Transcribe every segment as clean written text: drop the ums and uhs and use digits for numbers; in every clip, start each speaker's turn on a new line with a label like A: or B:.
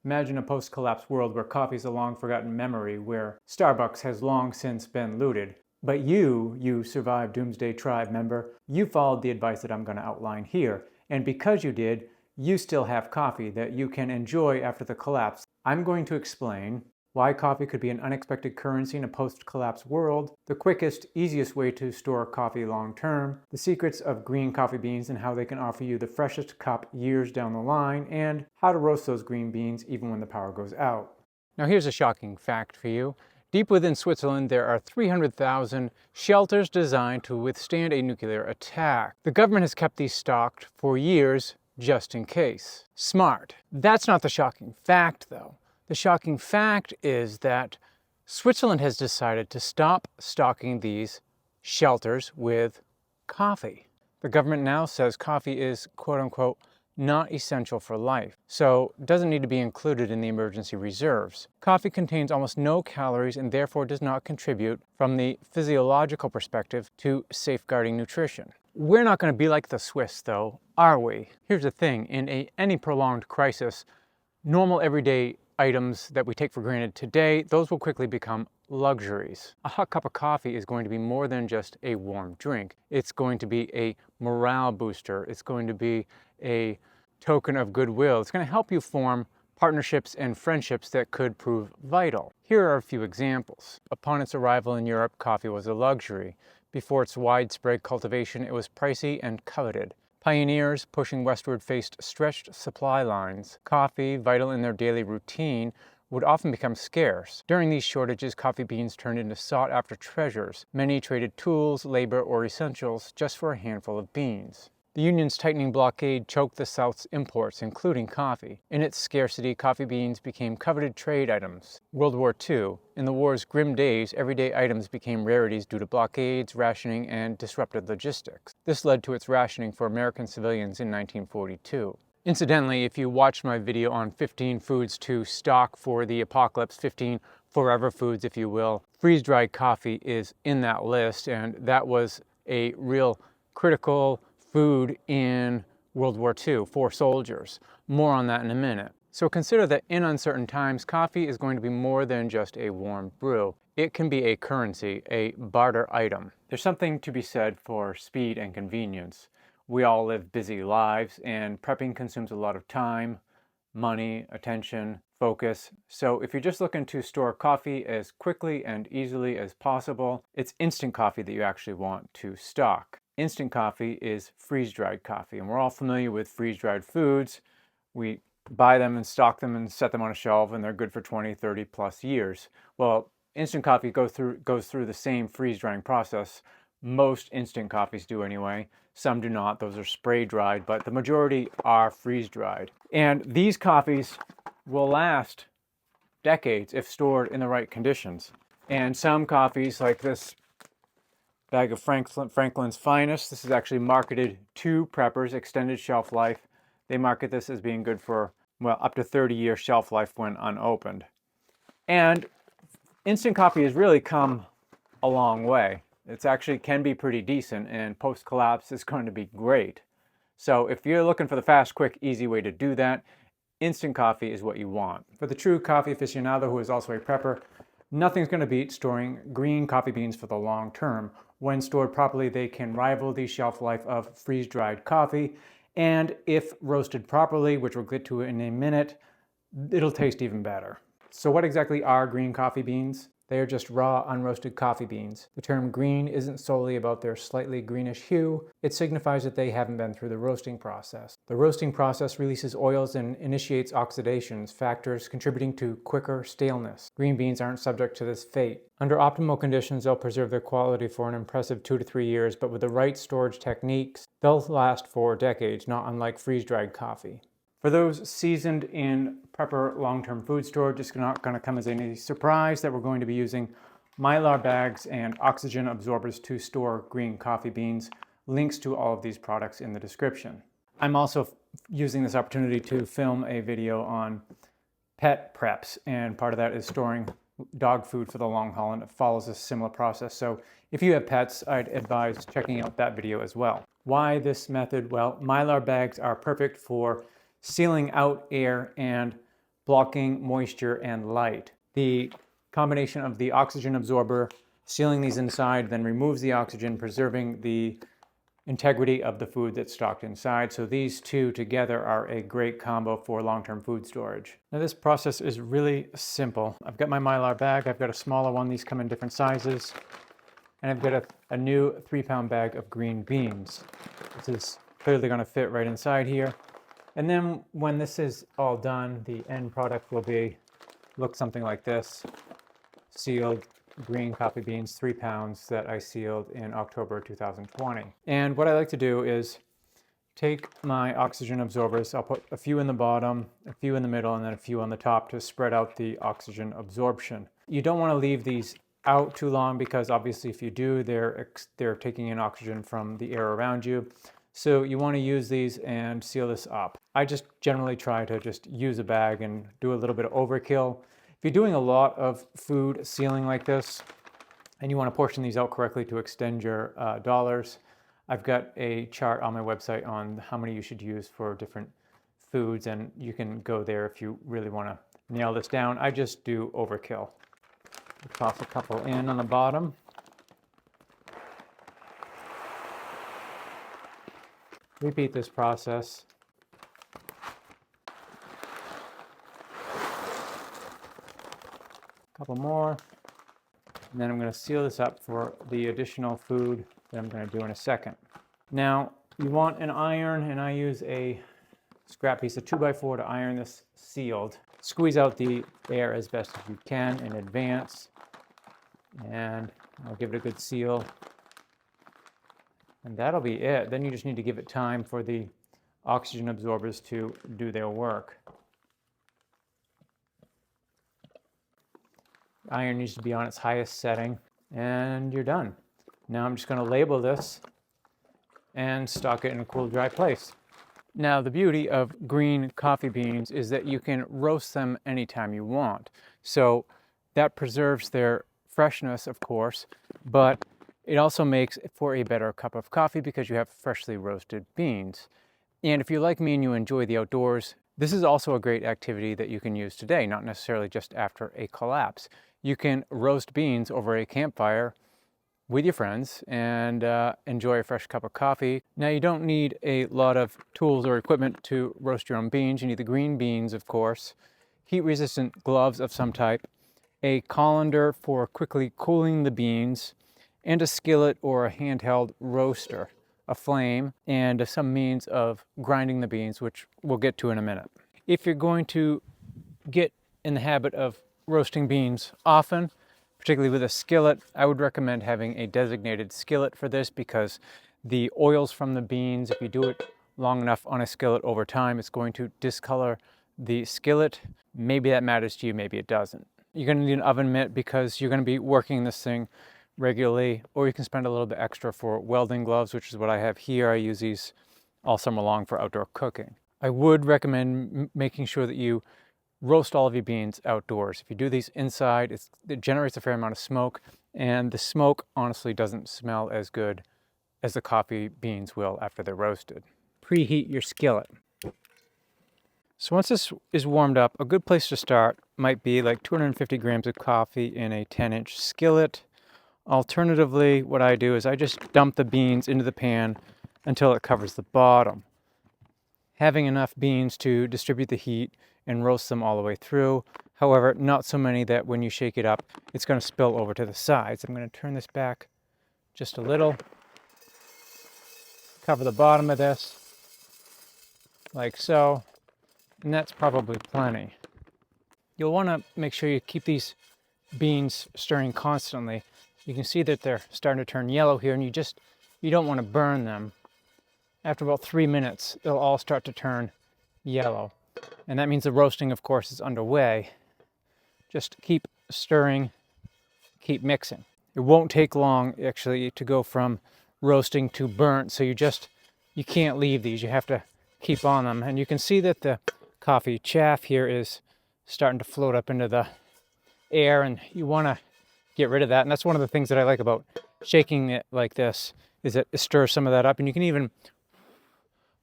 A: Imagine a post-collapse world where coffee is a long-forgotten memory, where Starbucks has long since been looted. But you survived Doomsday Tribe member, you followed the advice that I'm going to outline here. And because you did, you still have coffee that you can enjoy after the collapse. I'm going to explain why coffee could be an unexpected currency in a post-collapse world, the quickest, easiest way to store coffee long-term, the secrets of green coffee beans and how they can offer you the freshest cup years down the line, and how to roast those green beans even when the power goes out. Now here's a shocking fact for you. Deep within Switzerland, there are 300,000 shelters designed to withstand a nuclear attack. The government has kept these stocked for years just in case. Smart. That's not the shocking fact, though. The shocking fact is that Switzerland has decided to stop stocking these shelters with coffee. The government now says coffee is, quote-unquote, not essential for life, so doesn't need to be included in the emergency reserves. Coffee contains almost no calories and therefore does not contribute, from the physiological perspective, to safeguarding nutrition. We're not going to be like the Swiss, though, are we? Here's the thing, in any prolonged crisis, normal everyday items that we take for granted today, those will quickly become luxuries. A hot cup of coffee is going to be more than just a warm drink. It's going to be a morale booster. It's going to be a token of goodwill. It's going to help you form partnerships and friendships that could prove vital. Here are a few examples. Upon its arrival in Europe, coffee was a luxury. Before its widespread cultivation, it was pricey and coveted. Pioneers pushing westward faced stretched supply lines. Coffee, vital in their daily routine, would often become scarce. During these shortages, coffee beans turned into sought-after treasures. Many traded tools, labor, or essentials just for a handful of beans. The Union's tightening blockade choked the South's imports, including coffee. In its scarcity, coffee beans became coveted trade items. World War II. In the war's grim days, everyday items became rarities due to blockades, rationing, and disrupted logistics. This led to its rationing for American civilians in 1942. Incidentally, if you watched my video on 15 foods to stock for the apocalypse, 15 forever foods, if you will, freeze-dried coffee is in that list, and that was a real critical food in World War II for soldiers. More on that in a minute. So consider that in uncertain times, coffee is going to be more than just a warm brew. It can be a currency, a barter item. There's something to be said for speed and convenience. We all live busy lives, and prepping consumes a lot of time, money, attention, focus. So if you're just looking to store coffee as quickly and easily as possible, it's instant coffee that you actually want to stock. Instant coffee is freeze-dried coffee, and we're all familiar with freeze-dried foods. We buy them and stock them and set them on a shelf, and they're good for 20, 30 plus years. Well, instant coffee goes through the same freeze-drying process. Most instant coffees do anyway. Some do not. Those are spray-dried, but the majority are freeze-dried. And these coffees will last decades if stored in the right conditions. And some coffees, like this bag of Franklin's Finest, this is actually marketed to preppers, extended shelf life. They market this as being good for, well, up to 30-year shelf life when unopened. And instant coffee has really come a long way. It's actually can be pretty decent, and post-collapse is going to be great. So if you're looking for the fast, quick, easy way to do that, instant coffee is what you want. For the true coffee aficionado who is also a prepper, nothing's going to beat storing green coffee beans for the long term. When stored properly, they can rival the shelf life of freeze-dried coffee. And if roasted properly, which we'll get to in a minute, it'll taste even better. So what exactly are green coffee beans? They are just raw, unroasted coffee beans. The term green isn't solely about their slightly greenish hue. It signifies that they haven't been through the roasting process. The roasting process releases oils and initiates oxidations, factors contributing to quicker staleness. Green beans aren't subject to this fate. Under optimal conditions, they'll preserve their quality for an impressive 2 to 3 years, but with the right storage techniques, they'll last for decades, not unlike freeze-dried coffee. For those seasoned in prepper long-term food storage, it's not going to come as any surprise that we're going to be using Mylar bags and oxygen absorbers to store green coffee beans. Links to all of these products in the description. I'm also using this opportunity to film a video on pet preps, and part of that is storing dog food for the long haul, and it follows a similar process. So if you have pets, I'd advise checking out that video as well. Why this method? Well, Mylar bags are perfect for sealing out air and blocking moisture and light. The combination of the oxygen absorber sealing these inside then removes the oxygen, preserving the integrity of the food that's stocked inside. So these two together are a great combo for long-term food storage. Now this process is really simple. I've got my Mylar bag, I've got a smaller one, these come in different sizes, and I've got a new 3-pound bag of green beans. This is clearly going to fit right inside here. And then when this is all done, the end product will look something like this. Sealed green coffee beans, 3 pounds, that I sealed in October 2020. And what I like to do is take my oxygen absorbers. I'll put a few in the bottom, a few in the middle, and then a few on the top to spread out the oxygen absorption. You don't want to leave these out too long because obviously if you do, they're taking in oxygen from the air around you. So you want to use these and seal this up. I just generally try to just use a bag and do a little bit of overkill. If you're doing a lot of food sealing like this and you want to portion these out correctly to extend your dollars, I've got a chart on my website on how many you should use for different foods, and you can go there if you really want to nail this down. I just do overkill. Toss a couple in on the bottom. Repeat this process. Couple more, and then I'm going to seal this up for the additional food that I'm going to do in a second. Now you want an iron, and I use a scrap piece of 2x4 to iron this sealed. Squeeze out the air as best as you can in advance, and I'll give it a good seal, and that'll be it. Then you just need to give it time for the oxygen absorbers to do their work. Iron needs to be on its highest setting, and you're done. Now I'm just going to label this and stock it in a cool, dry place. Now the beauty of green coffee beans is that you can roast them anytime you want. So that preserves their freshness, of course, but it also makes for a better cup of coffee because you have freshly roasted beans. And if you're like me and you enjoy the outdoors, this is also a great activity that you can use today, not necessarily just after a collapse. You can roast beans over a campfire with your friends and enjoy a fresh cup of coffee. Now you don't need a lot of tools or equipment to roast your own beans. You need the green beans, of course, heat-resistant gloves of some type, a colander for quickly cooling the beans, and a skillet or a handheld roaster, a flame, and some means of grinding the beans, which we'll get to in a minute. If you're going to get in the habit of roasting beans often, particularly with a skillet, I would recommend having a designated skillet for this because the oils from the beans, if you do it long enough on a skillet over time, it's going to discolor the skillet. Maybe that matters to you, maybe it doesn't. You're going to need an oven mitt because you're going to be working this thing regularly, or you can spend a little bit extra for welding gloves, which is what I have here. I use these all summer long for outdoor cooking. I would recommend making sure that you roast all of your beans outdoors. If you do these inside, it generates a fair amount of smoke, and the smoke honestly doesn't smell as good as the coffee beans will after they're roasted. Preheat your skillet. So once this is warmed up, a good place to start might be like 250 grams of coffee in a 10-inch skillet. Alternatively, what I do is I just dump the beans into the pan until it covers the bottom. Having enough beans to distribute the heat and roast them all the way through. However, not so many that when you shake it up, it's going to spill over to the sides. I'm going to turn this back just a little. Cover the bottom of this, like so. And that's probably plenty. You'll want to make sure you keep these beans stirring constantly. You can see that they're starting to turn yellow here, and you don't want to burn them. After about 3 minutes, they'll all start to turn yellow. And that means the roasting, of course, is underway. Just keep stirring, keep mixing. It won't take long, actually, to go from roasting to burnt, so you can't leave these. You have to keep on them. And you can see that the coffee chaff here is starting to float up into the air, and you want to get rid of that. And that's one of the things that I like about shaking it like this, is that it stirs some of that up, and you can even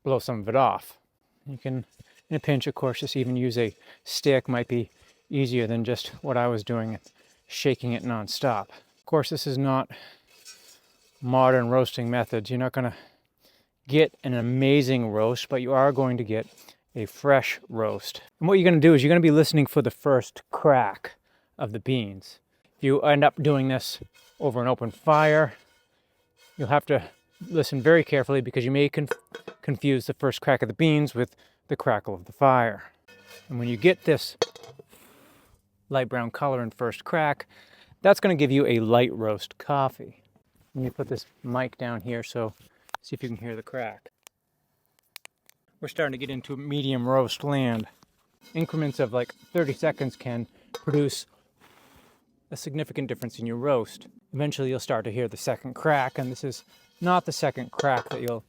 A: blow some of it off. You can In a pinch, of course, just even use a stick might be easier than just what I was doing, shaking it nonstop. Of course, this is not modern roasting methods. You're not going to get an amazing roast, but you are going to get a fresh roast. And what you're going to do is you're going to be listening for the first crack of the beans. If you end up doing this over an open fire, you'll have to listen very carefully because you may confuse the first crack of the beans with the crackle of the fire. And when you get this light brown color and first crack, that's going to give you a light roast coffee. Let me put this mic down here so see if you can hear the crack. We're starting to get into medium roast land. Increments of like 30 seconds can produce a significant difference in your roast. Eventually you'll start to hear the second crack, and this is not the second crack that you'll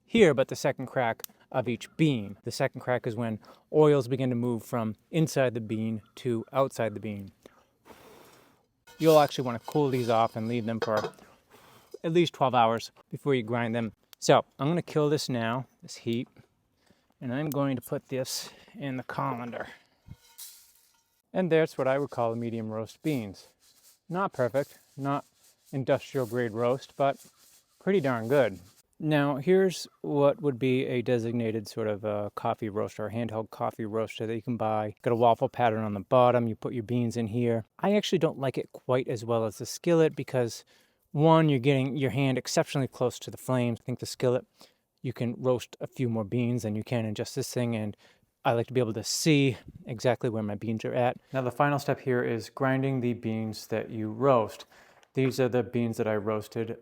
A: hear, but the second crack of each bean. The second crack is when oils begin to move from inside the bean to outside the bean. You'll actually want to cool these off and leave them for at least 12 hours before you grind them. So I'm going to kill this now, this heat, and I'm going to put this in the colander. And there's what I would call medium roast beans. Not perfect, not industrial grade roast, but pretty darn good. Now here's what would be a designated sort of a coffee roaster, a handheld coffee roaster that you can buy. Got a waffle pattern on the bottom, you put your beans in here. I actually don't like it quite as well as the skillet because one, you're getting your hand exceptionally close to the flames. I think the skillet, you can roast a few more beans than you can in just this thing, and I like to be able to see exactly where my beans are at. Now the final step here is grinding the beans that you roast. These are the beans that I roasted.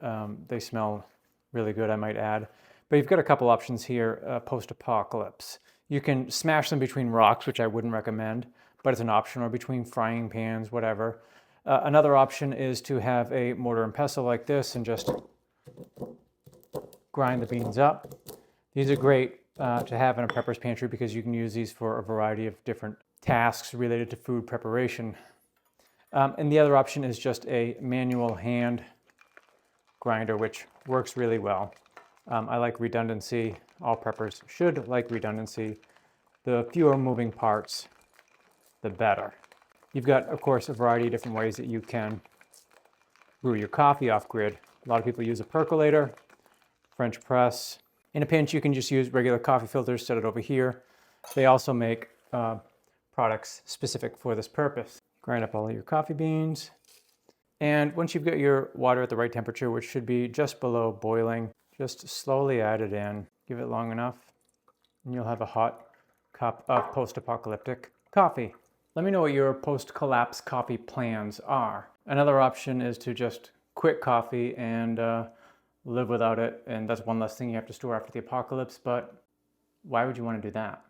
A: They smell really good, I might add. But you've got a couple options here post-apocalypse. You can smash them between rocks, which I wouldn't recommend, but it's an option, or between frying pans, whatever. Another option is to have a mortar and pestle like this and just grind the beans up. These are great to have in a prepper's pantry because you can use these for a variety of different tasks related to food preparation. And the other option is just a manual hand grinder, which works really well. I like redundancy. All preppers should like redundancy. The fewer moving parts, the better. You've got, of course, a variety of different ways that you can brew your coffee off-grid. A lot of people use a percolator, French press. In a pinch, you can just use regular coffee filters, set it over here. They also make products specific for this purpose. Grind up all of your coffee beans. And once you've got your water at the right temperature, which should be just below boiling, just slowly add it in. Give it long enough, and you'll have a hot cup of post-apocalyptic coffee. Let me know what your post-collapse coffee plans are. Another option is to just quit coffee and live without it, and that's one less thing you have to store after the apocalypse, but why would you want to do that?